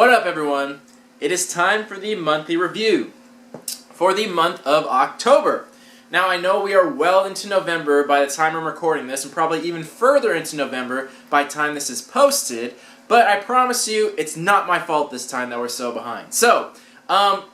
What up, everyone? It is time for the monthly review for the month of October. Now, I know we are well into November by the time I'm recording this, and probably even further into November by the time this is posted, but I promise you, it's not my fault this time that we're so behind. So,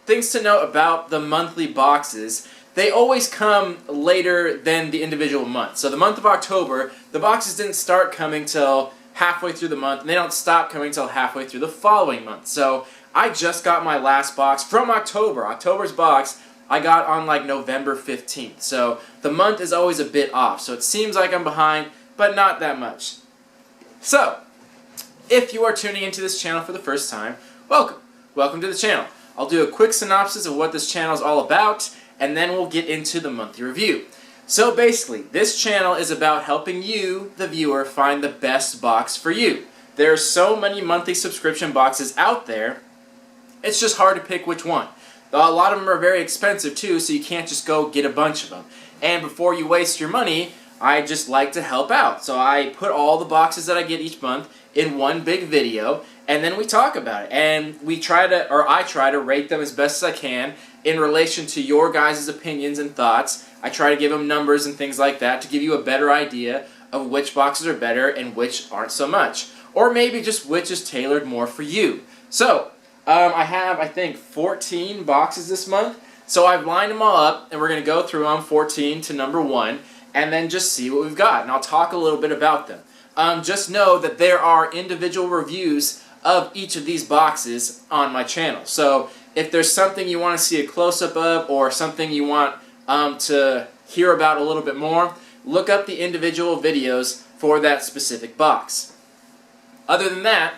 things to note about the monthly boxes. They always come later than the individual month. So the month of October, the boxes didn't start coming till halfway through the month, and they don't stop coming till halfway through the following month. So I just got my last box from October. October's box I got on like November 15th. So the month is always a bit off. So it seems like I'm behind, but not that much. So, if you are tuning into this channel for the first time, welcome. Welcome to the channel. I'll do a quick synopsis of what this channel is all about, and then we'll get into the monthly review. So basically, this channel is about helping you, the viewer, find the best box for you. There are so many monthly subscription boxes out there, it's just hard to pick which one. A lot of them are very expensive too, so you can't just go get a bunch of them. And before you waste your money, I just like to help out. So I put all the boxes that I get each month in one big video, and then we talk about it. And I try to rate them as best as I can in relation to your guys' opinions and thoughts. I try to give them numbers and things like that to give you a better idea of which boxes are better and which aren't so much. Or maybe just which is tailored more for you. So, I have, I think, 14 boxes this month. So I've lined them all up, and we're going to go through them 14 to number 1, and then just see what we've got. And I'll talk a little bit about them. Just know that there are individual reviews of each of these boxes on my channel. So if there's something you want to see a close-up of, or something you want to hear about a little bit more, look up the individual videos for that specific box. Other than that,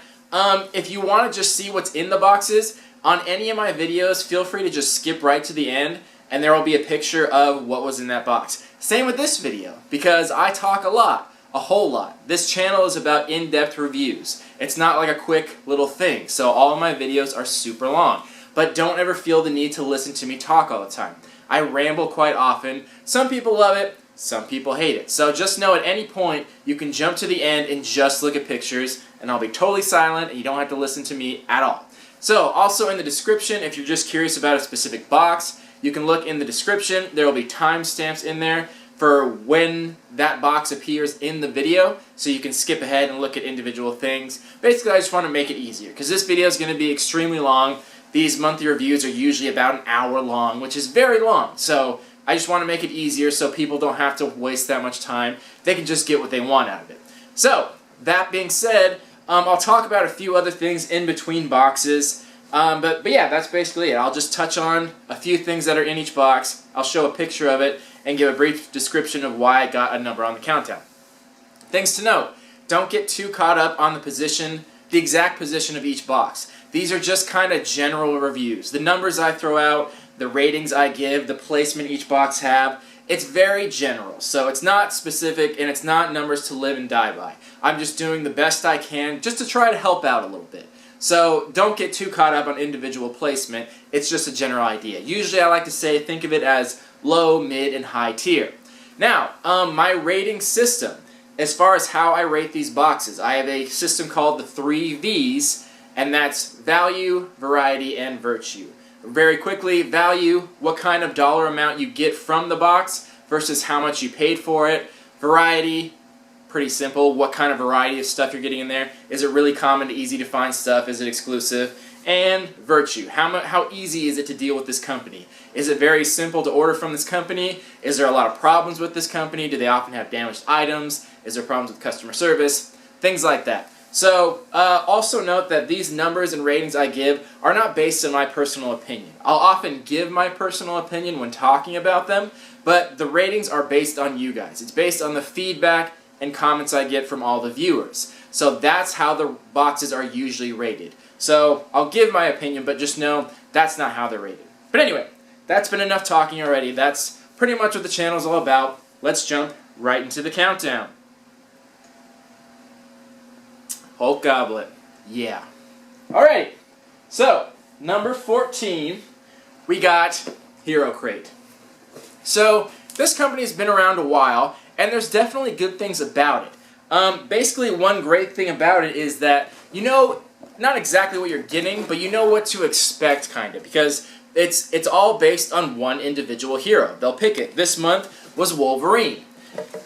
if you want to just see what's in the boxes, on any of my videos, feel free to just skip right to the end, and there will be a picture of what was in that box. Same with this video, because I talk a lot, a whole lot. This channel is about in-depth reviews. It's not like a quick little thing, so all of my videos are super long. But don't ever feel the need to listen to me talk all the time. I ramble quite often. Some people love it, some people hate it. So just know at any point you can jump to the end and just look at pictures, and I'll be totally silent and you don't have to listen to me at all. So also in the description, if you're just curious about a specific box, you can look in the description. There will be timestamps in there for when that box appears in the video, so you can skip ahead and look at individual things. Basically, I just want to make it easier, because this video is going to be extremely long. These monthly reviews are usually about an hour long, which is very long. So I just want to make it easier so people don't have to waste that much time. They can just get what they want out of it. So, that being said, I'll talk about a few other things in between boxes. But yeah, that's basically it. I'll just touch on a few things that are in each box. I'll show a picture of it and give a brief description of why I got a number on the countdown. Things to note: don't get too caught up on the exact position of each box. These are just kind of general reviews. The numbers I throw out, the ratings I give, the placement each box have, it's very general. So it's not specific, and it's not numbers to live and die by. I'm just doing the best I can just to try to help out a little bit. So don't get too caught up on individual placement. It's just a general idea. Usually I like to say, think of it as low, mid, and high tier. Now, my rating system, as far as how I rate these boxes, I have a system called the 3 V's, and that's value, variety, and virtue. Very quickly, value, what kind of dollar amount you get from the box versus how much you paid for it. Variety, pretty simple. What kind of variety of stuff you're getting in there? Is it really common to easy to find stuff? Is it exclusive? And virtue. How easy is it to deal with this company? Is it very simple to order from this company? Is there a lot of problems with this company? Do they often have damaged items? Is there problems with customer service? Things like that. So, also note that these numbers and ratings I give are not based on my personal opinion. I'll often give my personal opinion when talking about them, but the ratings are based on you guys. It's based on the feedback and comments I get from all the viewers. So that's how the boxes are usually rated. So I'll give my opinion, but just know that's not how they're rated. But anyway, that's been enough talking already. That's pretty much what the channel is all about. Let's jump right into the countdown. Hulk Goblet. Yeah. Alright, so number 14, we got Hero Crate. So this company has been around a while, and there's definitely good things about it. Basically, one great thing about it is that, you know, not exactly what you're getting, but you know what to expect, kind of, because it's all based on one individual hero. They'll pick it. This month was Wolverine.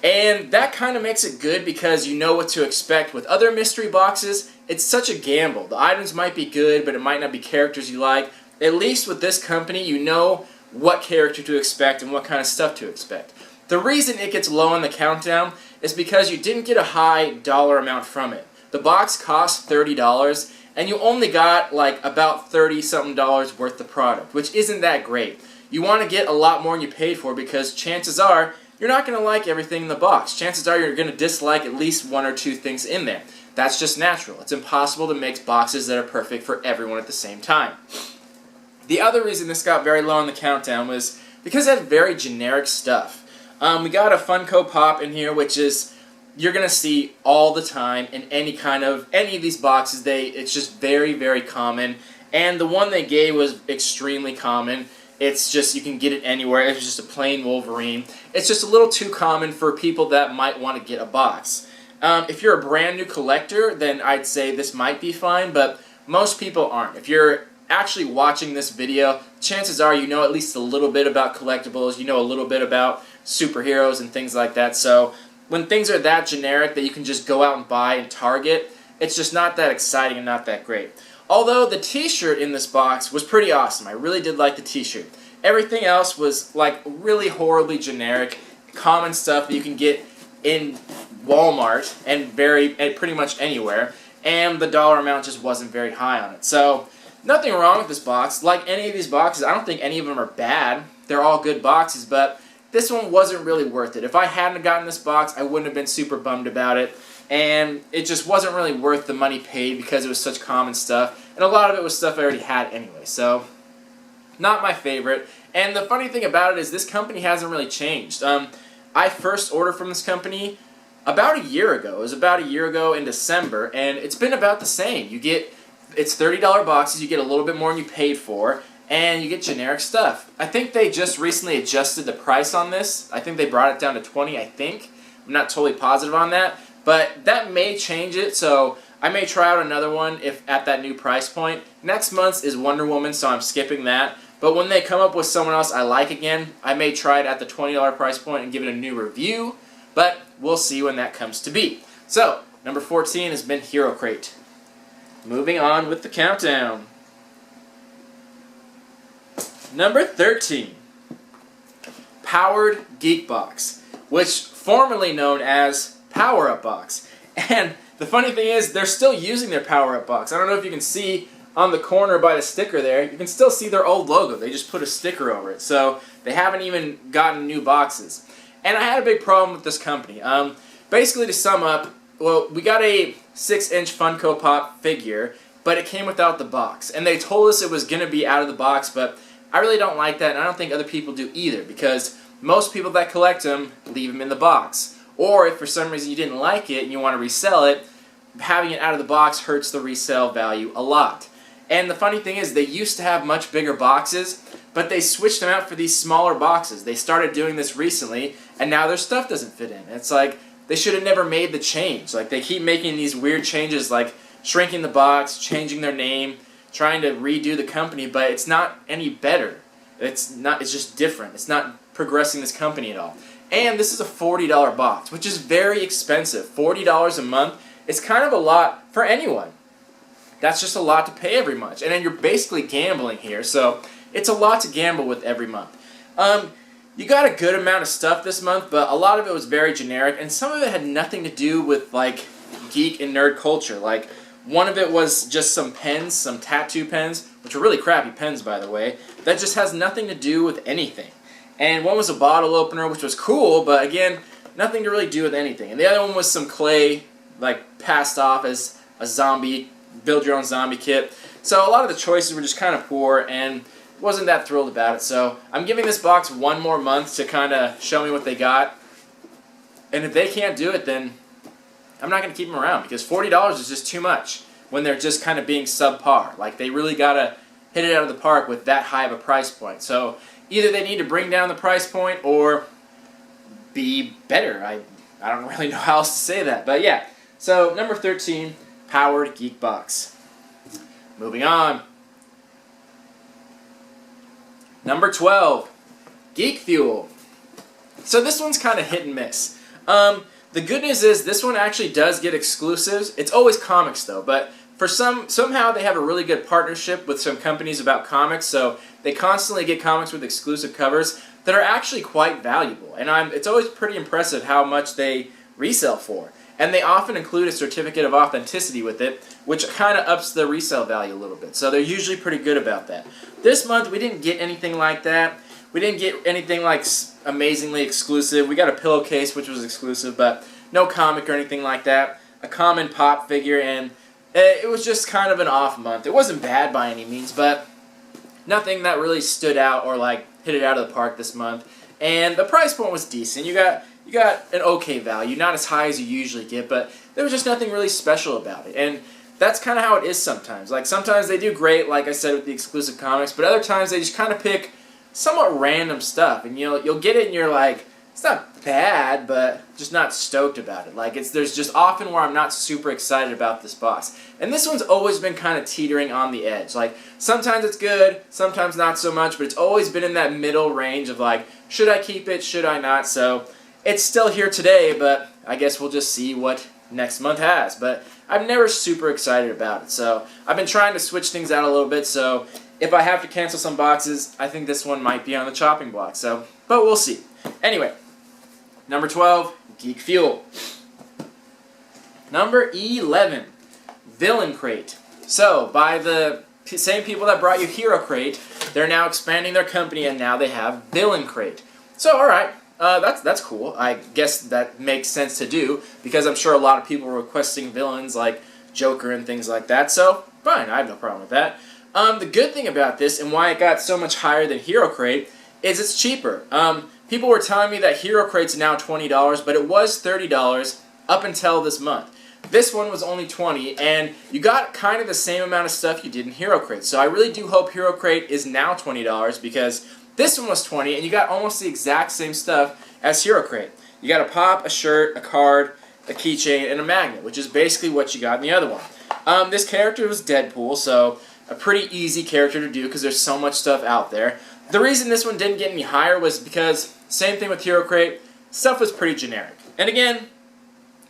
And that kind of makes it good because you know what to expect. With other mystery boxes, it's such a gamble. The items might be good, but it might not be characters you like. At least with this company, you know what character to expect and what kind of stuff to expect. The reason it gets low on the countdown is because you didn't get a high dollar amount from it. The box cost $30, and you only got like about $30-something worth of product, which isn't that great. You want to get a lot more than you paid for because chances are you're not going to like everything in the box. Chances are you're going to dislike at least one or two things in there. That's just natural. It's impossible to make boxes that are perfect for everyone at the same time. The other reason this got very low on the countdown was because it had very generic stuff. We got a Funko Pop in here, which is you're going to see all the time in any of these boxes. It's just very, very common. And the one they gave was extremely common. It's just, you can get it anywhere. It's just a plain Wolverine. It's just a little too common for people that might want to get a box. If you're a brand new collector, then I'd say this might be fine, but most people aren't. If you're actually watching this video, chances are you know at least a little bit about collectibles, you know a little bit about superheroes and things like that. So when things are that generic that you can just go out and buy in Target, it's just not that exciting and not that great. Although the t-shirt in this box was pretty awesome. I really did like the t-shirt. Everything else was like really horribly generic, common stuff that you can get in Walmart and pretty much anywhere, and the dollar amount just wasn't very high on it. So nothing wrong with this box. Like any of these boxes, I don't think any of them are bad. They're all good boxes, but this one wasn't really worth it. If I hadn't gotten this box, I wouldn't have been super bummed about it. And it just wasn't really worth the money paid because it was such common stuff. And a lot of it was stuff I already had anyway. So, not my favorite. And the funny thing about it is this company hasn't really changed. I first ordered from this company about a year ago. It was about a year ago in December. And it's been about the same. It's $30 boxes. You get a little bit more than you paid for. And you get generic stuff. I think they just recently adjusted the price on this. I think they brought it down to $20, I think. I'm not totally positive on that. But that may change it, so I may try out another one if at that new price point. Next month's is Wonder Woman, so I'm skipping that. But when they come up with someone else I like again, I may try it at the $20 price point and give it a new review. But we'll see when that comes to be. So, number 14 has been Hero Crate. Moving on with the countdown. Number 13. Powered Geek Box, which formerly known as Power-Up Box. And the funny thing is, they're still using their Power-Up Box. I don't know if you can see on the corner by the sticker there, you can still see their old logo. They just put a sticker over it. So they haven't even gotten new boxes. And I had a big problem with this company. Basically, to sum up, well, we got a 6-inch Funko Pop figure, but it came without the box. And they told us it was going to be out of the box, but I really don't like that, and I don't think other people do either, because most people that collect them leave them in the box. Or if for some reason you didn't like it and you want to resell it, having it out of the box hurts the resale value a lot. And the funny thing is, they used to have much bigger boxes, but they switched them out for these smaller boxes. They started doing this recently, and now their stuff doesn't fit in. It's like, they should have never made the change. Like, they keep making these weird changes, like shrinking the box, changing their name, trying to redo the company, but it's not any better. It's just different. It's not progressing this company at all. And this is a $40 box, which is very expensive. $40 a month is kind of a lot for anyone. That's just a lot to pay every month. And then you're basically gambling here, so it's a lot to gamble with every month. You got a good amount of stuff this month, but a lot of it was very generic, and some of it had nothing to do with, like, geek and nerd culture. Like, one of it was just some pens, some tattoo pens, which are really crappy pens, by the way, that just has nothing to do with anything. And one was a bottle opener, which was cool, but again, nothing to really do with anything. And the other one was some clay, like, passed off as a zombie, build your own zombie kit. So a lot of the choices were just kind of poor, and wasn't that thrilled about it. So I'm giving this box one more month to kind of show me what they got. And if they can't do it, then I'm not going to keep them around, because $40 is just too much when they're just kind of being subpar. Like, they really got to hit it out of the park with that high of a price point. So either they need to bring down the price point or be better. I don't really know how else to say that. But yeah, so number 13, Powered Geek Box. Moving on. Number 12, Geek Fuel. So this one's kind of hit and miss. The good news is this one actually does get exclusives. It's always comics though, but for somehow they have a really good partnership with some companies about comics, so they constantly get comics with exclusive covers that are actually quite valuable. And it's always pretty impressive how much they resell for. And they often include a certificate of authenticity with it, which kind of ups the resale value a little bit. So they're usually pretty good about that. This month we didn't get anything like that. We didn't get anything like amazingly exclusive. We got a pillowcase, which was exclusive, but no comic or anything like that. A common pop figure, and it was just kind of an off month. It wasn't bad by any means, but nothing that really stood out or like hit it out of the park this month. And the price point was decent. You got an okay value, not as high as you usually get, but there was just nothing really special about it. And that's kind of how it is sometimes. Like sometimes they do great, like I said, with the exclusive comics, but other times they just kind of pick somewhat random stuff, and you'll get it and you're like, it's not bad, but just not stoked about it. Like there's just often where I'm not super excited about this box. And this one's always been kind of teetering on the edge. Like sometimes it's good, sometimes not so much, but it's always been in that middle range of like, should I keep it, should I not? So it's still here today, but I guess we'll just see what next month has. But I'm never super excited about it. So I've been trying to switch things out a little bit, so if I have to cancel some boxes, I think this one might be on the chopping block. So, but we'll see. Anyway, number 12, Geek Fuel. Number 11, Villain Crate. So, by the same people that brought you Hero Crate, they're now expanding their company, and now they have Villain Crate. So, all right, that's cool. I guess that makes sense to do, because I'm sure a lot of people are requesting villains like Joker and things like that. So, fine, I have no problem with that. The good thing about this, and why it got so much higher than Hero Crate, is it's cheaper. People were telling me that Hero Crate's now $20, but it was $30 up until this month. This one was only $20, and you got kind of the same amount of stuff you did in Hero Crate. So I really do hope Hero Crate is now $20, because this one was $20, and you got almost the exact same stuff as Hero Crate. You got a pop, a shirt, a card, a keychain, and a magnet, which is basically what you got in the other one. This character was Deadpool, so a pretty easy character to do because there's so much stuff out there. The reason this one didn't get any higher was because, same thing with Hero Crate, stuff was pretty generic. And again,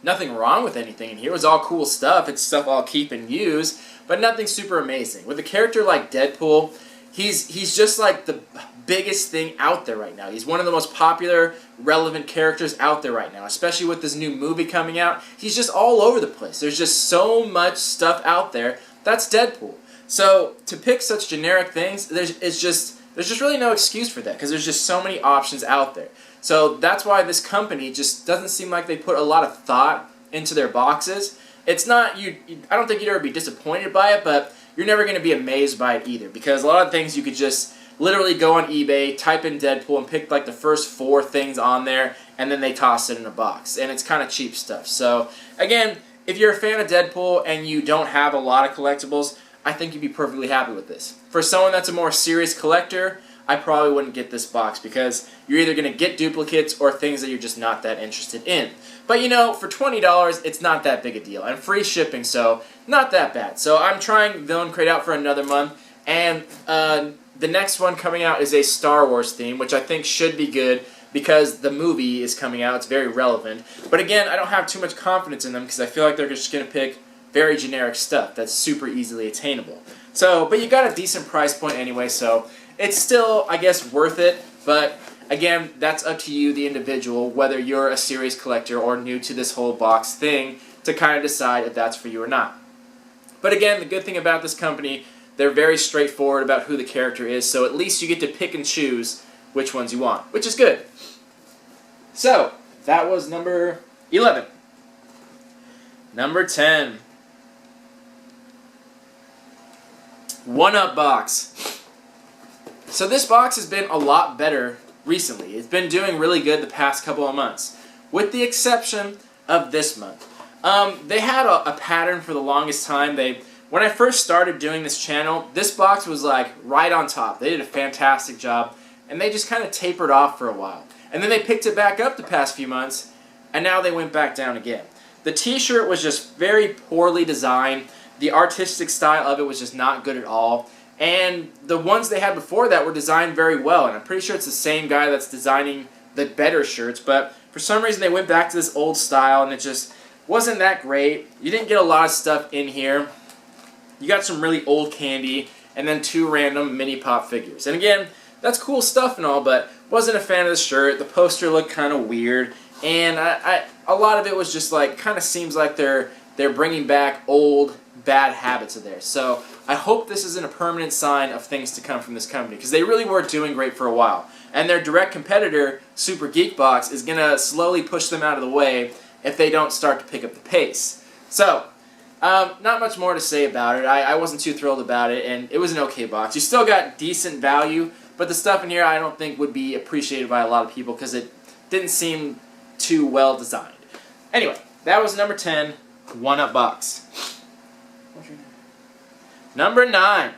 nothing wrong with anything in here. It was all cool stuff. It's stuff I'll keep and use, but nothing super amazing. With a character like Deadpool, he's just like the biggest thing out there right now. He's one of the most popular, relevant characters out there right now, especially with this new movie coming out. He's just all over the place. There's just so much stuff out there that's Deadpool. So to pick such generic things, there's just really no excuse for that, because there's just so many options out there. So that's why this company just doesn't seem like they put a lot of thought into their boxes. It's not I don't think you'd ever be disappointed by it, but you're never going to be amazed by it either, because a lot of things you could just literally go on eBay, type in Deadpool, and pick like the first 4 things on there, and then they toss it in a box, and it's kind of cheap stuff. So again, if you're a fan of Deadpool and you don't have a lot of collectibles, I think you'd be perfectly happy with this. For someone that's a more serious collector, I probably wouldn't get this box, because you're either going to get duplicates or things that you're just not that interested in. But you know, for $20, it's not that big a deal. And free shipping, so not that bad. So I'm trying Villain Crate out for another month, and the next one coming out is a Star Wars theme, which I think should be good, because the movie is coming out. It's very relevant. But again, I don't have too much confidence in them, because I feel like they're just going to pick very generic stuff that's super easily attainable. So, but you got a decent price point anyway, so it's still, I guess, worth it. But again, that's up to you, the individual, whether you're a serious collector or new to this whole box thing, to kind of decide if that's for you or not. But again, the good thing about this company, they're very straightforward about who the character is, so at least you get to pick and choose which ones you want, which is good. So, that was number 11. Number 10. 1UP box. So this box has been a lot better recently. It's been doing really good the past couple of months, with the exception of this month. They had a pattern for the longest time. When I first started doing this channel, this box was like right on top. They did a fantastic job, and they just kind of tapered off for a while. And then they picked it back up the past few months, and now they went back down again. The t-shirt was just very poorly designed. the artistic style of it was just not good at all. And the ones they had before that were designed very well, and I'm pretty sure it's the same guy that's designing the better shirts, but for some reason they went back to this old style, and it just wasn't that great. You didn't get a lot of stuff in here. You got some really old candy, and then 2 random mini pop figures. And again, that's cool stuff and all, but wasn't a fan of the shirt. The poster looked kind of weird, and a lot of it was just like, kind of seems like they're bringing back old bad habits of theirs. So I hope this isn't a permanent sign of things to come from this company, because they really were doing great for a while. And their direct competitor, Super Geek Box, is going to slowly push them out of the way if they don't start to pick up the pace. So, not much more to say about it. I wasn't too thrilled about it, and it was an okay box. You still got decent value, but the stuff in here I don't think would be appreciated by a lot of people because it didn't seem too well designed. Anyway, that was number 10, one-up box. Number 9,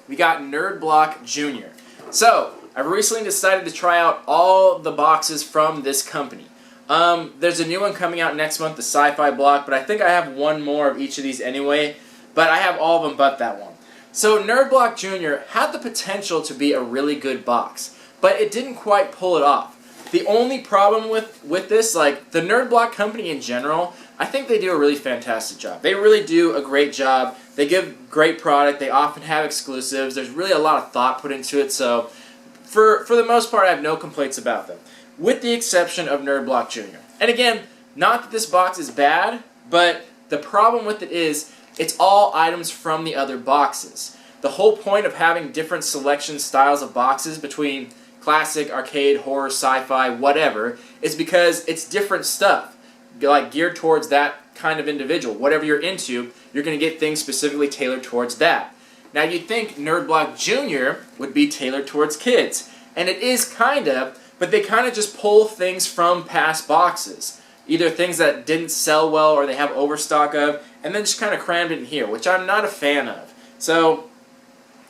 we got Nerd Block Jr. So, I've recently decided to try out all the boxes from this company. There's a new one coming out next month, the Sci-Fi block, but I think I have one more of each of these anyway, but I have all of them but that one. So Nerd Block Jr. had the potential to be a really good box, but it didn't quite pull it off. The only problem with this, like the Nerd Block company in general, I think they do a really fantastic job. They really do a great job. They give great product. They often have exclusives. There's really a lot of thought put into it, so for the most part, I have no complaints about them, with the exception of Nerd Block Jr. And again, not that this box is bad, but the problem with it is it's all items from the other boxes. The whole point of having different selection styles of boxes between classic, arcade, horror, sci-fi, whatever, is because it's different stuff, like geared towards that kind of individual. Whatever you're into, you're going to get things specifically tailored towards that. Now you'd think Nerd Block Jr. would be tailored towards kids, and it is kind of, but they kind of just pull things from past boxes. Either things that didn't sell well or they have overstock of, and then just kind of crammed it in here, which I'm not a fan of. So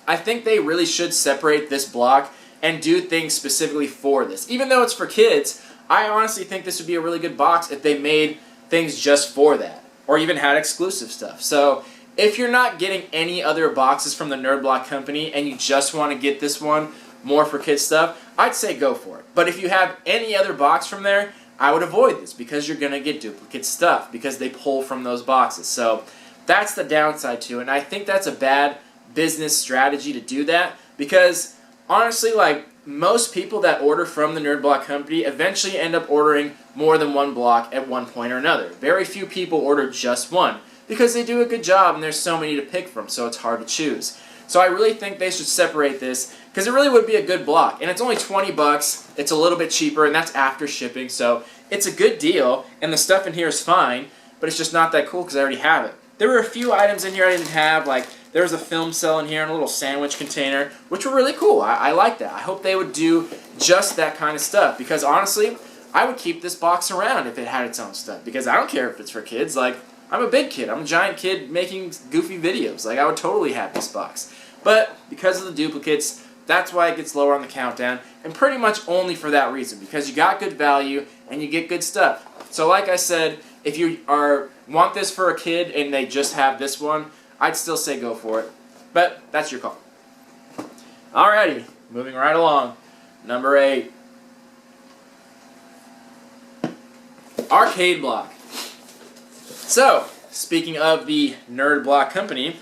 I think they really should separate this block and do things specifically for this. Even though it's for kids, I honestly think this would be a really good box if they made things just for that, or even had exclusive stuff. So if you're not getting any other boxes from the Nerd Block company and you just want to get this one more for kids stuff, I'd say go for it. But if you have any other box from there, I would avoid this because you're going to get duplicate stuff because they pull from those boxes. So that's the downside to it, and I think that's a bad business strategy to do that because honestly, like, most people that order from the Nerd Block company eventually end up ordering more than one block at one point or another. Very few people order just one because they do a good job and there's so many to pick from, so it's hard to choose. So I really think they should separate this because it really would be a good block. And it's only 20 bucks. It's a little bit cheaper, and that's after shipping, so it's a good deal, and the stuff in here is fine, but it's just not that cool because I already have it. There were a few items in here I didn't have, like there was a film cell in here and a little sandwich container, which were really cool. I like that. I hope they would do just that kind of stuff because honestly, I would keep this box around if it had its own stuff because I don't care if it's for kids. Like, I'm a big kid. I'm a giant kid making goofy videos. Like, I would totally have this box. But because of the duplicates, that's why it gets lower on the countdown, and pretty much only for that reason, because you got good value and you get good stuff. So like I said, if you want this for a kid and they just have this one, I'd still say go for it. But that's your call. Alrighty, moving right along. Number 8. Arcade Block. So, speaking of the Nerd Block company,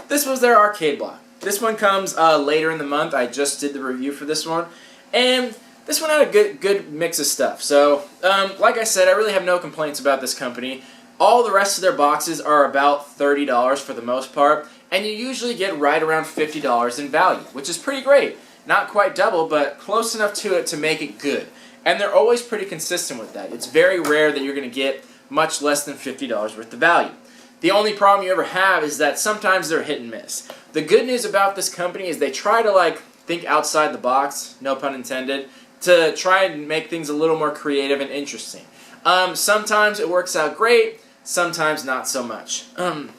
this was their arcade block. This one comes later in the month. I just did the review for this one. And this one had a good mix of stuff. So, like I said, I really have no complaints about this company. All the rest of their boxes are about $30 for the most part. And you usually get right around $50 in value, which is pretty great. Not quite double, but close enough to it to make it good. And they're always pretty consistent with that. It's very rare that you're going to get much less than $50 worth of value. The only problem you ever have is that sometimes they're hit and miss. The good news about this company is they try to think outside the box, no pun intended, to try and make things a little more creative and interesting. Sometimes it works out great, sometimes not so much. And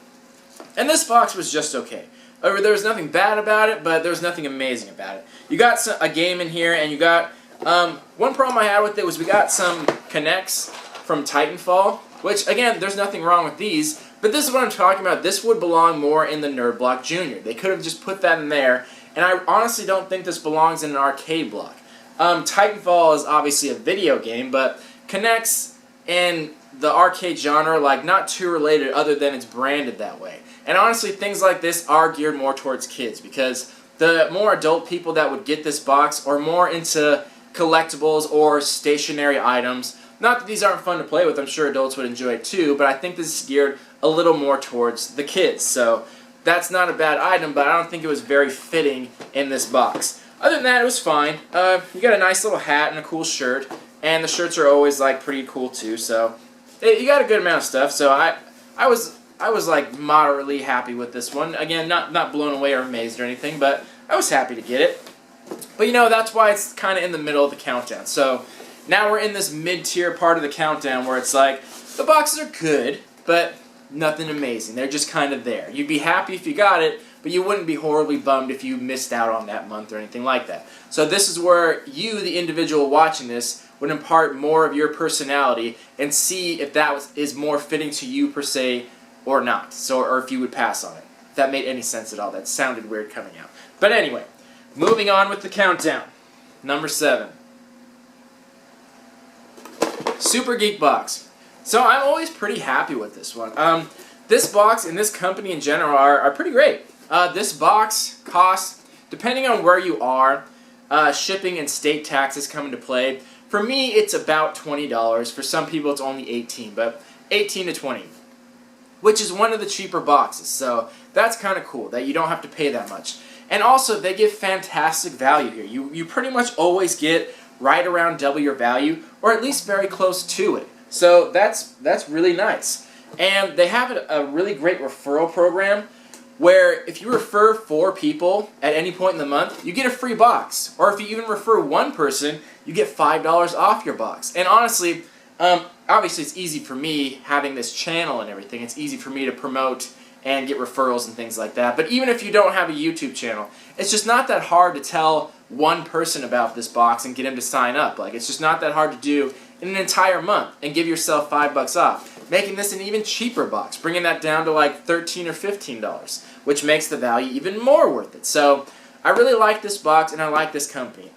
this box was just okay. There was nothing bad about it, but there was nothing amazing about it. You got a game in here, and you got... one problem I had with it was we got some Connects from Titanfall, which, again, there's nothing wrong with these, But this is what I'm talking about. This would belong more in the Nerd Block Junior. They could have just put that in there, and I honestly don't think this belongs in an arcade block. Titanfall is obviously a video game, but connects in the arcade genre, like, not too related other than it's branded that way. And honestly, things like this are geared more towards kids, because the more adult people that would get this box are more into collectibles or stationary items. Not that these aren't fun to play with, I'm sure adults would enjoy it too, but I think this is geared a little more towards the kids. So that's not a bad item, but I don't think it was very fitting in this box. Other than that, it was fine. You got a nice little hat and a cool shirt, and the shirts are always like pretty cool too. So you got a good amount of stuff. So I was like moderately happy with this one. Again, not blown away or amazed or anything, but I was happy to get it. But you know, that's why it's kind of in the middle of the countdown. So now we're in this mid-tier part of the countdown where it's like the boxes are good, but nothing amazing. They're just kind of there. You'd be happy if you got it, but you wouldn't be horribly bummed if you missed out on that month or anything like that. So this is where you, the individual watching this, would impart more of your personality and see if that is more fitting to you per se or not. So, or if you would pass on it. If that made any sense at all. That sounded weird coming out. But anyway, moving on with the countdown. Number 7. Super Geek Box. So I'm always pretty happy with this one. This box and this company in general are pretty great. This box costs, depending on where you are, shipping and state taxes come into play. For me, it's about $20. For some people, it's only $18, but $18 to $20, which is one of the cheaper boxes. So that's kind of cool that you don't have to pay that much. And also, they give fantastic value here. You pretty much always get right around double your value, or at least very close to it. So that's really nice. And they have a really great referral program where if you refer 4 people at any point in the month, you get a free box. Or if you even refer 1 person, you get $5 off your box. And honestly, obviously it's easy for me having this channel and everything. It's easy for me to promote and get referrals and things like that. But even if you don't have a YouTube channel, it's just not that hard to tell 1 person about this box and get him to sign up. Like, it's just not that hard to do in an entire month and give yourself $5 off, making this an even cheaper box, bringing that down to like $13 or $15, which makes the value even more worth it. So I really like this box and I like this company.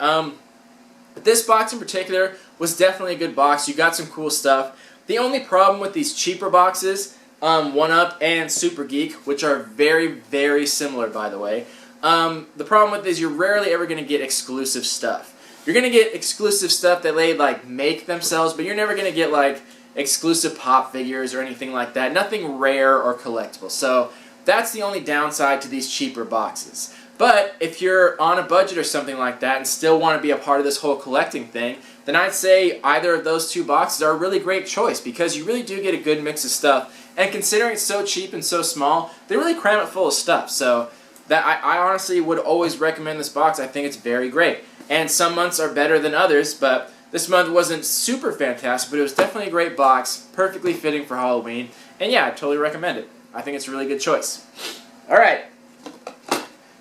This box in particular was definitely a good box. You got some cool stuff. The only problem with these cheaper boxes, 1UP and Super Geek, which are very, very similar, by the way, the problem with this, you're rarely ever going to get exclusive stuff. You're going to get exclusive stuff that they like make themselves, but you're never going to get like exclusive pop figures or anything like that. Nothing rare or collectible. So that's the only downside to these cheaper boxes. But if you're on a budget or something like that and still want to be a part of this whole collecting thing, then I'd say either of those 2 boxes are a really great choice because you really do get a good mix of stuff. And considering it's so cheap and so small, they really cram it full of stuff. So that I honestly would always recommend this box. I think it's very great. And some months are better than others, but this month wasn't super fantastic, but it was definitely a great box, perfectly fitting for Halloween. And yeah, I totally recommend it. I think it's a really good choice. Alright,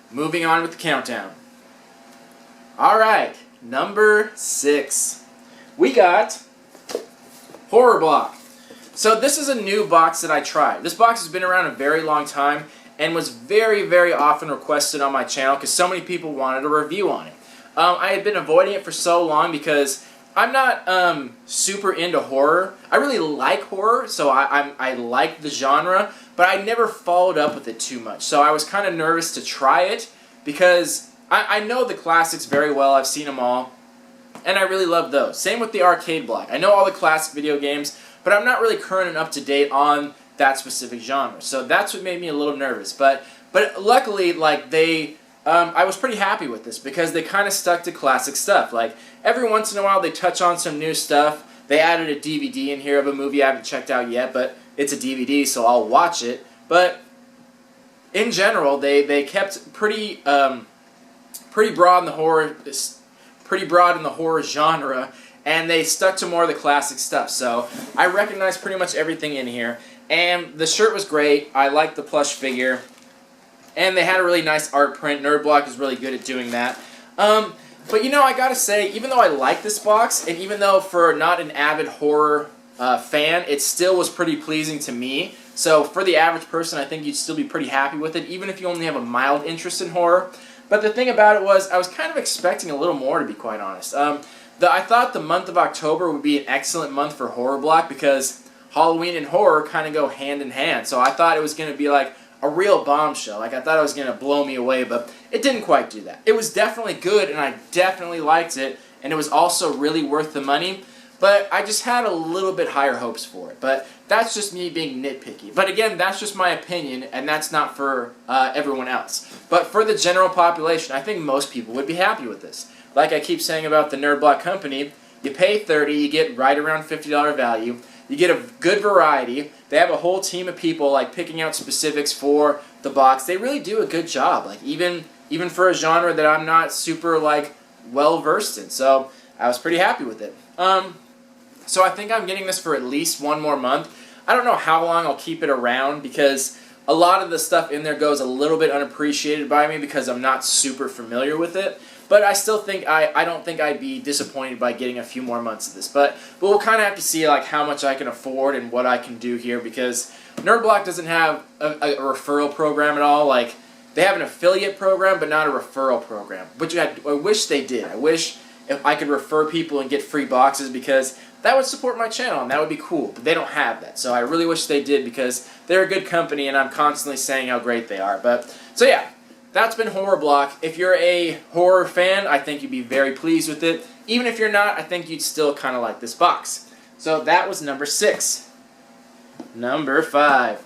moving on with the countdown. Alright, number 6. We got Horror Block. So this is a new box that I tried. This box has been around a very long time and was very, very often requested on my channel because so many people wanted a review on it. I had been avoiding it for so long because I'm not super into horror. I really like horror, so I like the genre, but I never followed up with it too much. So I was kind of nervous to try it because I know the classics very well. I've seen them all, and I really love those. Same with the arcade block. I know all the classic video games, but I'm not really current and up to date on that specific genre. So that's what made me a little nervous. But luckily, like I was pretty happy with this because they kind of stuck to classic stuff. Like, every once in a while they touch on some new stuff. They added a DVD in here of a movie I haven't checked out yet, but it's a DVD, so I'll watch it. But in general, they kept pretty broad in the horror genre, and they stuck to more of the classic stuff. So I recognized pretty much everything in here, and the shirt was great. I liked the plush figure. And they had a really nice art print. Nerd Block is really good at doing that. But you know, I gotta say, even though I like this box, and even though for not an avid horror fan, it still was pretty pleasing to me So for the average person, I think you'd still be pretty happy with it, even if you only have a mild interest in horror. But the thing about it was, I was kind of expecting a little more, to be quite honest. I thought the month of October would be an excellent month for horror block because Halloween and horror kind of go hand in hand. So I thought it was going to be like a real bombshell. Like I thought it was going to blow me away, but it didn't quite do that. It was definitely good, and I definitely liked it, and it was also really worth the money. But I just had a little bit higher hopes for it. But that's just me being nitpicky. But again, that's just my opinion, and that's not for everyone else. But for the general population, I think most people would be happy with this. Like I keep saying about the Nerd Block Company, you pay $30, you get right around $50 value. You get a good variety. They have a whole team of people like picking out specifics for the box. They really do a good job. Like even for a genre that I'm not super like well versed in. So I was pretty happy with it. So I think I'm getting this for at least one more month. I don't know how long I'll keep it around because a lot of the stuff in there goes a little bit unappreciated by me because I'm not super familiar with it. But I still think I don't think I'd be disappointed by getting a few more months of this. But we'll kind of have to see like how much I can afford and what I can do here because NerdBlock doesn't have a referral program at all. Like they have an affiliate program, but not a referral program. Which I wish they did. I wish if I could refer people and get free boxes because that would support my channel and that would be cool. But they don't have that, so I really wish they did because they're a good company and I'm constantly saying how great they are. But so yeah. That's been Horror Block. If you're a horror fan, I think you'd be very pleased with it. Even if you're not, I think you'd still kind of like this box. So that was number 6. Number 5.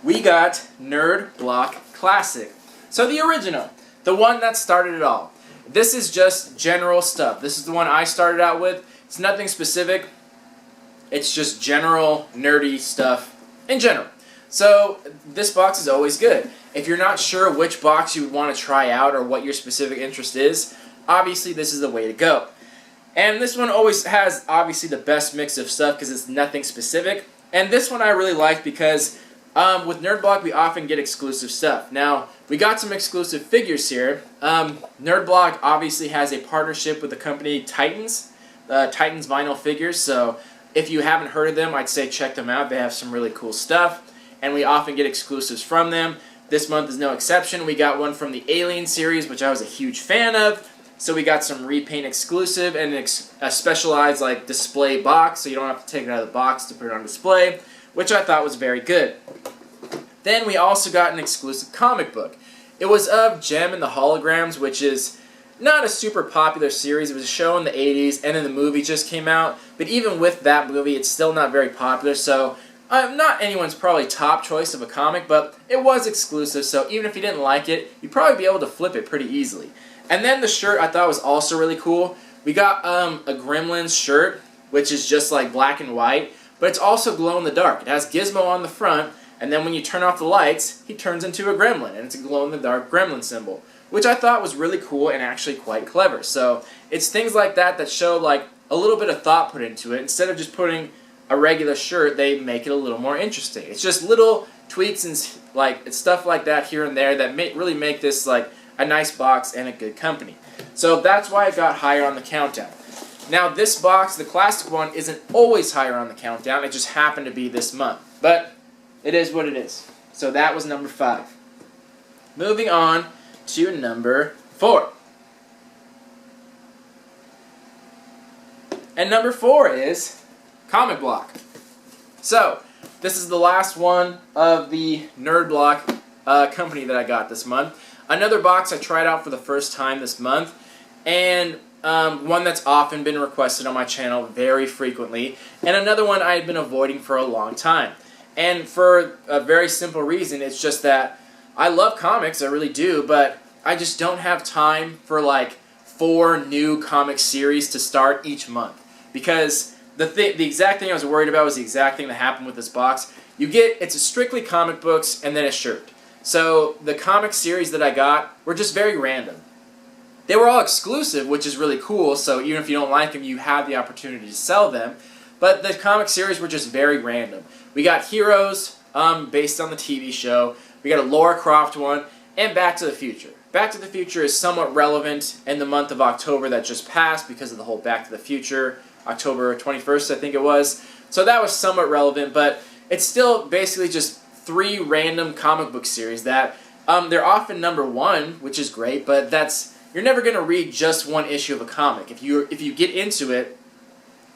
We got Nerd Block Classic. So the original, the one that started it all. This is just general stuff. This is the one I started out with. It's nothing specific. It's just general nerdy stuff in general. So this box is always good. If you're not sure which box you would want to try out or what your specific interest is, obviously this is the way to go. And this one always has obviously the best mix of stuff because it's nothing specific. And this one I really like because with NerdBlock we often get exclusive stuff. Now we got some exclusive figures here. NerdBlock obviously has a partnership with the company Titans, Titans vinyl figures. So if you haven't heard of them, I'd say check them out. They have some really cool stuff. And we often get exclusives from them. This month is no exception. We got one from the Alien series, which I was a huge fan of. So we got some repaint exclusive and a specialized like display box, so you don't have to take it out of the box to put it on display, which I thought was very good. Then we also got an exclusive comic book. It was of Gem and the Holograms, which is not a super popular series. It was a show in the 80s, and then the movie just came out. But even with that movie, it's still not very popular, so not anyone's probably top choice of a comic, but it was exclusive, so even if you didn't like it, you'd probably be able to flip it pretty easily. And then the shirt I thought was also really cool. We got a Gremlins shirt, which is just like black and white, but it's also glow in the dark. It has Gizmo on the front, and then when you turn off the lights, he turns into a gremlin, and it's a glow in the dark gremlin symbol, which I thought was really cool and actually quite clever. So it's things like that that show like a little bit of thought put into it. Instead of just putting a regular shirt, they make it a little more interesting. It's just little tweaks and like it's stuff like that here and there that really make this like a nice box and a good company. So that's why it got higher on the countdown. Now this box, the classic one, isn't always higher on the countdown. It just happened to be this month. But it is what it is. So that was number 5. Moving on to number 4. And number 4 is Comic Block. So, this is the last one of the Nerd Block company that I got this month. Another box I tried out for the first time this month, and one that's often been requested on my channel very frequently, and another one I had been avoiding for a long time. And for a very simple reason, it's just that I love comics, I really do, but I just don't have time for like 4 new comic series to start each month. Because the exact thing I was worried about was the exact thing that happened with this box. It's strictly comic books and then a shirt. So the comic series that I got were just very random. They were all exclusive, which is really cool, so even if you don't like them, you have the opportunity to sell them. But the comic series were just very random. We got Heroes, based on the TV show. We got a Lara Croft one, and Back to the Future. Back to the Future is somewhat relevant in the month of October that just passed because of the whole Back to the Future, October 21st, I think it was, So that was somewhat relevant, but it's still basically just 3 random comic book series that they're often number 1, which is great, but you're never going to read just one issue of a comic. If you get into it,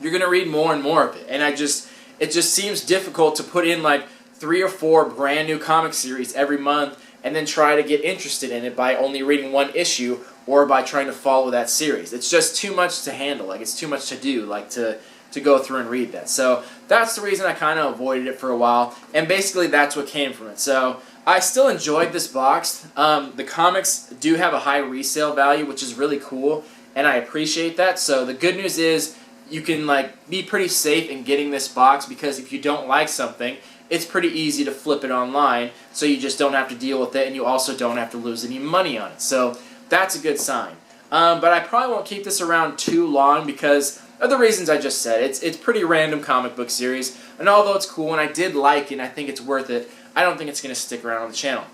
you're going to read more and more of it. And it just seems difficult to put in like 3 or 4 brand new comic series every month and then try to get interested in it by only reading 1 issue or by trying to follow that series. It's just too much to handle. Like, it's too much to do, like to go through and read that. So that's the reason I kind of avoided it for a while, and basically that's what came from it. So I still enjoyed this box. The comics do have a high resale value, which is really cool, and I appreciate that. So the good news is you can like be pretty safe in getting this box, because if you don't like something, it's pretty easy to flip it online, so you just don't have to deal with it, and you also don't have to lose any money on it. So that's a good sign. But I probably won't keep this around too long because of the reasons I just said. It's pretty random comic book series, and although it's cool and I did like it and I think it's worth it, I don't think it's going to stick around on the channel.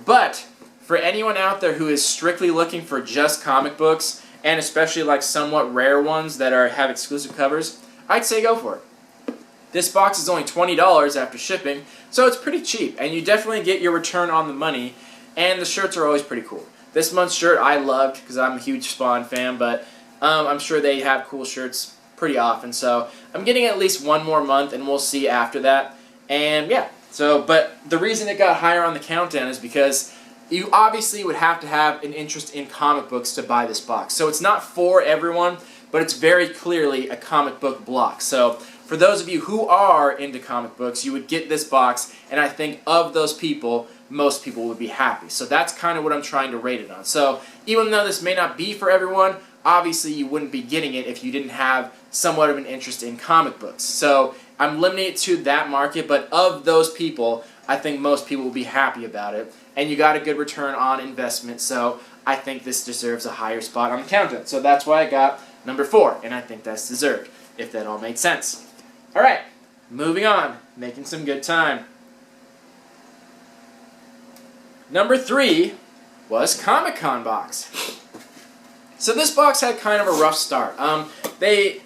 But for anyone out there who is strictly looking for just comic books, and especially like somewhat rare ones that have exclusive covers, I'd say go for it. This box is only $20 after shipping, so it's pretty cheap, and you definitely get your return on the money, and the shirts are always pretty cool. This month's shirt I loved because I'm a huge Spawn fan, but I'm sure they have cool shirts pretty often, so I'm getting at least 1 more month, and we'll see after that. And yeah, but the reason it got higher on the countdown is because you obviously would have to have an interest in comic books to buy this box. So it's not for everyone, but it's very clearly a comic book block. So for those of you who are into comic books, you would get this box, and I think of those people, most people would be happy. So that's kind of what I'm trying to rate it on. So even though this may not be for everyone, obviously you wouldn't be getting it if you didn't have somewhat of an interest in comic books. So I'm limiting it to that market, but of those people, I think most people will be happy about it. And you got a good return on investment, so I think this deserves a higher spot on the countdown. So that's why I got number 4, and I think that's deserved, if that all makes sense. Alright, moving on, making some good time. Number 3 was Comic-Con box. So this box had kind of a rough start. They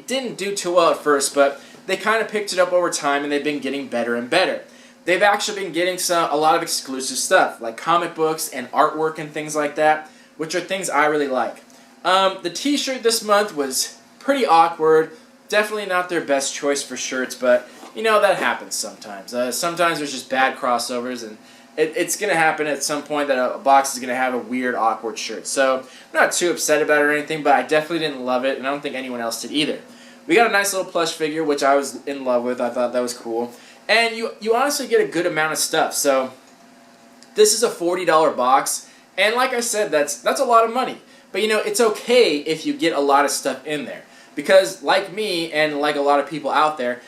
didn't do too well at first, but they kind of picked it up over time, and they've been getting better and better. They've actually been getting a lot of exclusive stuff, like comic books and artwork and things like that, which are things I really like. The t-shirt this month was pretty awkward. Definitely not their best choice for shirts, but you know, that happens sometimes. Sometimes there's just bad crossovers, and it's going to happen at some point that a box is going to have a weird, awkward shirt. So I'm not too upset about it or anything, but I definitely didn't love it, and I don't think anyone else did either. We got a nice little plush figure, which I was in love with. I thought that was cool. And you honestly get a good amount of stuff. So this is a $40 box, and like I said, that's a lot of money. But you know, it's okay if you get a lot of stuff in there, because like me and like a lot of people out there,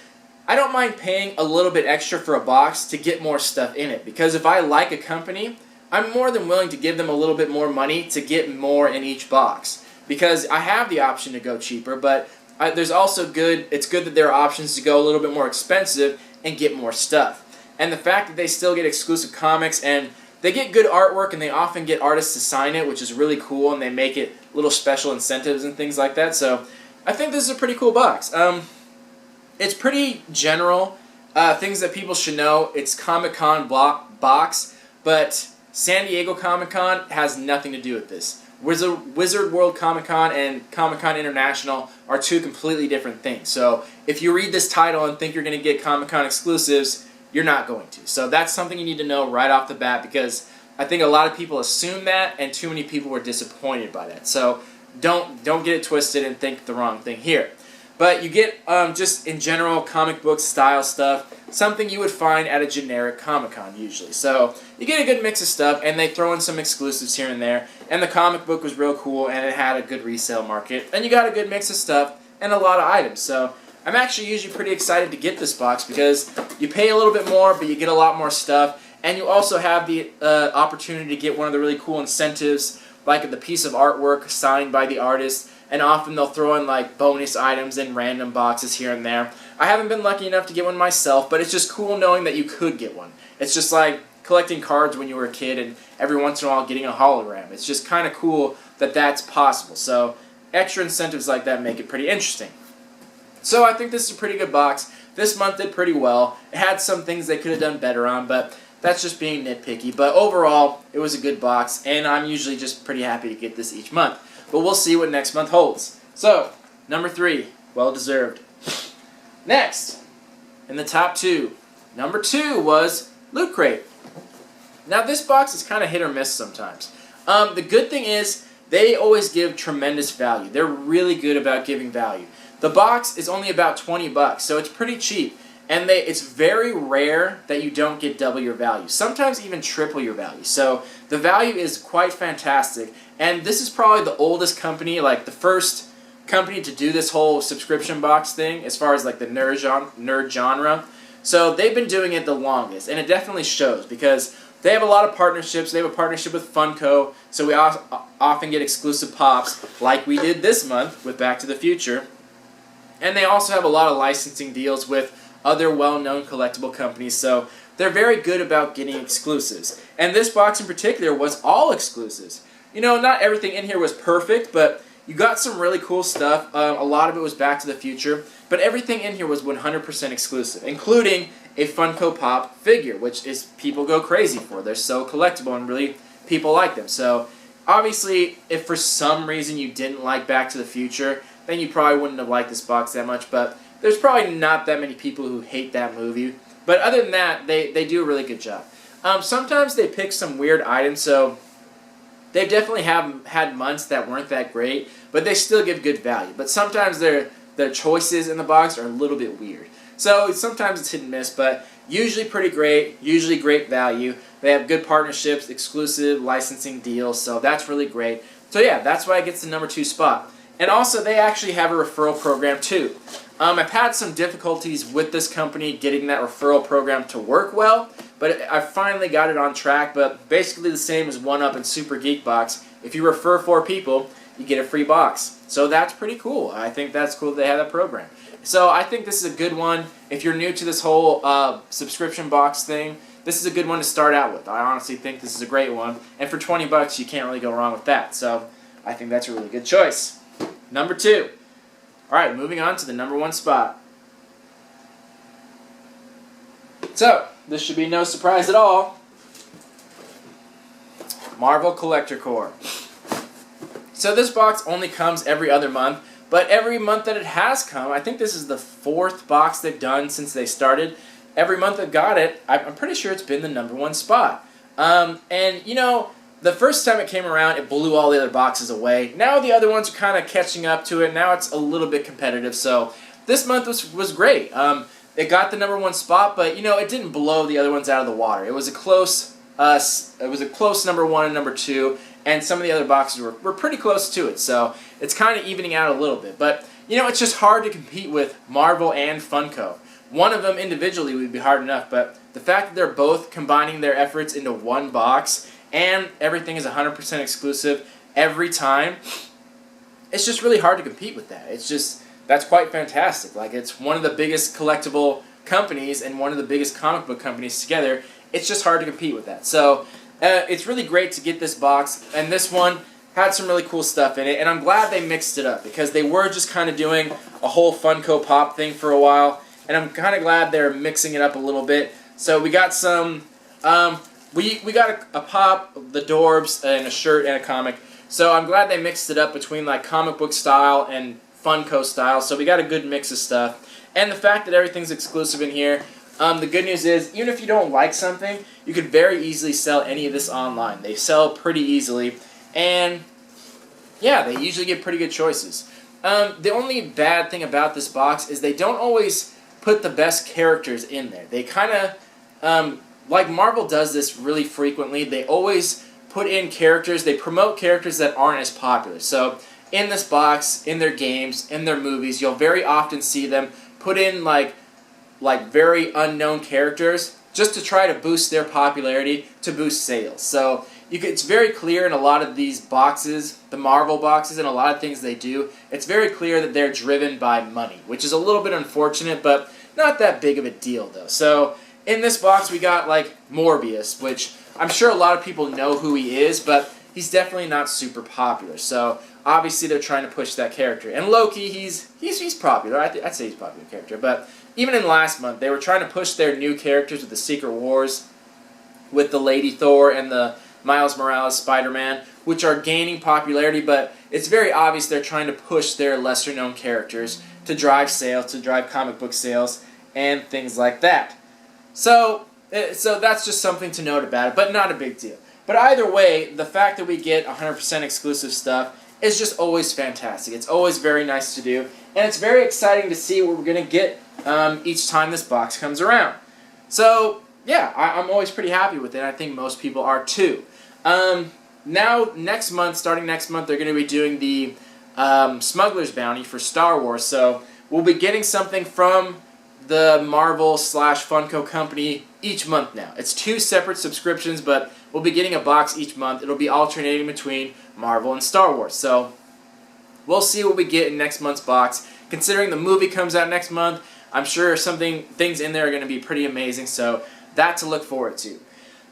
I don't mind paying a little bit extra for a box to get more stuff in it. Because if I like a company, I'm more than willing to give them a little bit more money to get more in each box. Because I have the option to go cheaper, but there's also it's good that there are options to go a little bit more expensive and get more stuff. And the fact that they still get exclusive comics, and they get good artwork, and they often get artists to sign it, which is really cool, and they make it little special incentives and things like that. So I think this is a pretty cool box. It's pretty general. Things that people should know. It's Comic-Con box, but San Diego Comic-Con has nothing to do with this. Wizard World Comic-Con and Comic-Con International are 2 completely different things. So if you read this title and think you're going to get Comic-Con exclusives, you're not going to. So that's something you need to know right off the bat, because I think a lot of people assume that, and too many people were disappointed by that. So don't get it twisted and think the wrong thing here. But you get, just in general, comic book style stuff, something you would find at a generic Comic-Con usually. So you get a good mix of stuff, and they throw in some exclusives here and there. And the comic book was real cool, and it had a good resale market. And you got a good mix of stuff and a lot of items. So I'm actually usually pretty excited to get this box, because you pay a little bit more, but you get a lot more stuff. And you also have the opportunity to get one of the really cool incentives, like the piece of artwork signed by the artist. And often they'll throw in like bonus items in random boxes here and there. I haven't been lucky enough to get one myself, but it's just cool knowing that you could get one. It's just like collecting cards when you were a kid, and every once in a while getting a hologram. It's just kind of cool that that's possible. So extra incentives like that make it pretty interesting. So I think this is a pretty good box. This month did pretty well. It had some things they could have done better on, but that's just being nitpicky. But overall, it was a good box, and I'm usually just pretty happy to get this each month. But we'll see what next month holds. So, number 3, well deserved. Next, in the top 2, number 2 was Loot Crate. Now this box is kind of hit or miss sometimes. The good thing is they always give tremendous value. They're really good about giving value. The box is only about 20 bucks, so it's pretty cheap. And it's very rare that you don't get double your value. Sometimes even triple your value. So the value is quite fantastic. And this is probably the oldest company, like the first company to do this whole subscription box thing as far as like the nerd genre. So they've been doing it the longest, and it definitely shows because they have a lot of partnerships. They have a partnership with Funko, so we often get exclusive pops like we did this month with Back to the Future. And they also have a lot of licensing deals with other well-known collectible companies, so they're very good about getting exclusives. And this box in particular was all exclusives. You know, not everything in here was perfect, but you got some really cool stuff. A lot of it was Back to the Future, but everything in here was 100% exclusive, including a Funko Pop figure, which is people go crazy for. They're so collectible and really people like them. So obviously, if for some reason you didn't like Back to the Future, then you probably wouldn't have liked this box that much, but there's probably not that many people who hate that movie. But other than that, they do a really good job. Sometimes they pick some weird items, so they definitely have had months that weren't that great, but they still give good value. But sometimes their choices in the box are a little bit weird. So sometimes it's hit and miss, but usually pretty great, usually great value. They have good partnerships, exclusive licensing deals, so that's really great. So yeah, that's why it gets the number 2 spot. And also, they actually have a referral program too. I've had some difficulties with this company getting that referral program to work well, but I finally got it on track. But basically the same as 1-Up and Super Geek Box. If you refer 4 people, you get a free box. So that's pretty cool. I think that's cool that they have that program. So I think this is a good one. If you're new to this whole subscription box thing, this is a good one to start out with. I honestly think this is a great one. And for 20 bucks, you can't really go wrong with that. So I think that's a really good choice. Number 2. Alright, moving on to the number 1 spot. So, this should be no surprise at all. Marvel Collector Corps. So this box only comes every other month, but every month that it has come, I think this is the 4th box they've done since they started. Every month I've got it, I'm pretty sure it's been the number 1 spot. And, you know, the first time it came around, it blew all the other boxes away. Now the other ones are kind of catching up to it. Now it's a little bit competitive. So this month was great. It got the number 1 spot, but you know it didn't blow the other ones out of the water. It was a close number 1 and number 2, and some of the other boxes were pretty close to it. So it's kind of evening out a little bit. But you know it's just hard to compete with Marvel and Funko. One of them individually would be hard enough, but the fact that they're both combining their efforts into one box and everything is 100% exclusive every time, it's just really hard to compete with that. That's quite fantastic. Like, it's one of the biggest collectible companies and one of the biggest comic book companies together. It's just hard to compete with that. So it's really great to get this box, and this one had some really cool stuff in it, and I'm glad they mixed it up because they were just kind of doing a whole Funko Pop thing for a while, and I'm kind of glad they're mixing it up a little bit. So we got some... We got a pop, the Dorbs, and a shirt and a comic. So I'm glad they mixed it up between like comic book style and Funko style. So we got a good mix of stuff. And the fact that everything's exclusive in here, the good news is, even if you don't like something, you could very easily sell any of this online. They sell pretty easily. And yeah, they usually get pretty good choices. The only bad thing about this box is they don't always put the best characters in there. They kind of... like Marvel does this really frequently, they always put in characters, they promote characters that aren't as popular. So in this box, in their games, in their movies, you'll very often see them put in like very unknown characters just to try to boost their popularity, to boost sales. So it's very clear in a lot of these boxes, the Marvel boxes and a lot of things they do, it's very clear that they're driven by money, which is a little bit unfortunate, but not that big of a deal though. So in this box, we got, like, Morbius, which I'm sure a lot of people know who he is, but he's definitely not super popular. So obviously they're trying to push that character. And Loki, he's popular. I'd say he's a popular character. But even in last month, they were trying to push their new characters with the Secret Wars, with the Lady Thor and the Miles Morales Spider-Man, which are gaining popularity, but it's very obvious they're trying to push their lesser-known characters to drive sales, to drive comic book sales, and things like that. So that's just something to note about it, but not a big deal. But either way, the fact that we get 100% exclusive stuff is just always fantastic. It's always very nice to do, and it's very exciting to see what we're going to get each time this box comes around. So, yeah, I'm always pretty happy with it. I think most people are too. Now, next month, starting next month, they're going to be doing the Smuggler's Bounty for Star Wars. So we'll be getting something from the Marvel/Funko company each month now. It's 2 separate subscriptions, but we'll be getting a box each month. It'll be alternating between Marvel and Star Wars. So we'll see what we get in next month's box. Considering the movie comes out next month, I'm sure things in there are going to be pretty amazing. So that to look forward to.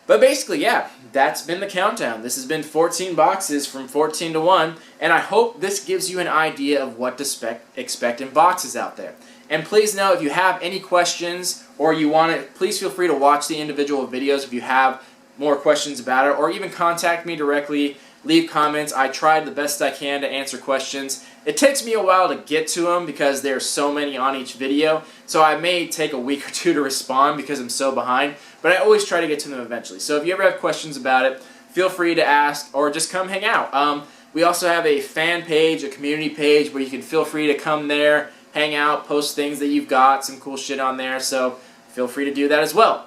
But basically, yeah, that's been the countdown. This has been 14 boxes from 14 to 1, and I hope this gives you an idea of what to expect in boxes out there. And please know, if you have any questions or you want it, please feel free to watch the individual videos if you have more questions about it, or even contact me directly, leave comments. I tried the best I can to answer questions. It takes me a while to get to them because there's so many on each video, so I may take a week or 2 to respond because I'm so behind, but I always try to get to them eventually. So if you ever have questions about it, feel free to ask or just come hang out. We also have a fan page, a community page, where you can feel free to come there, hang out, post things that you've got, some cool shit on there, so feel free to do that as well.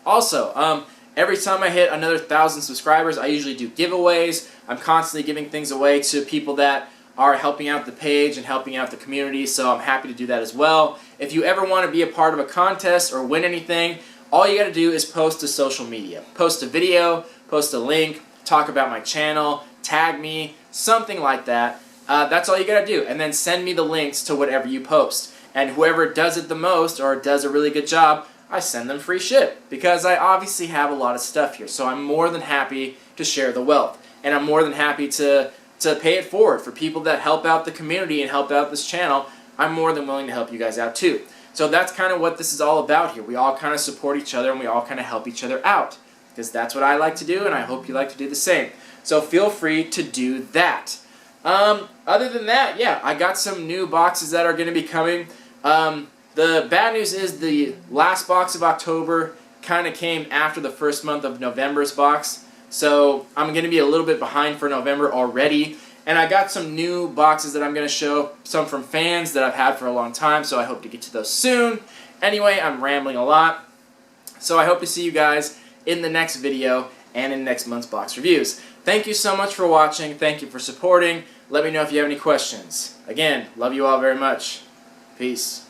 Also, every time I hit another 1,000 subscribers, I usually do giveaways. I'm constantly giving things away to people that are helping out the page and helping out the community, so I'm happy to do that as well. If you ever want to be a part of a contest or win anything, all you got to do is post to social media. Post a video, post a link, talk about my channel, tag me, something like that. That's all you got to do, and then send me the links to whatever you post. And whoever does it the most or does a really good job, I send them free shit, because I obviously have a lot of stuff here, so I'm more than happy to share the wealth, and I'm more than happy to pay it forward for people that help out the community and help out this channel. I'm more than willing to help you guys out too. So that's kind of what this is all about here. We all kind of support each other and we all kind of help each other out, because that's what I like to do, and I hope you like to do the same. So feel free to do that. Other than that, yeah, I got some new boxes that are going to be coming. The bad news is the last box of October kind of came after the first month of November's box. So I'm going to be a little bit behind for November already. And I got some new boxes that I'm going to show, some from fans that I've had for a long time, so I hope to get to those soon. Anyway, I'm rambling a lot. So I hope to see you guys in the next video and in next month's box reviews. Thank you so much for watching. Thank you for supporting. Let me know if you have any questions. Again, love you all very much. Peace.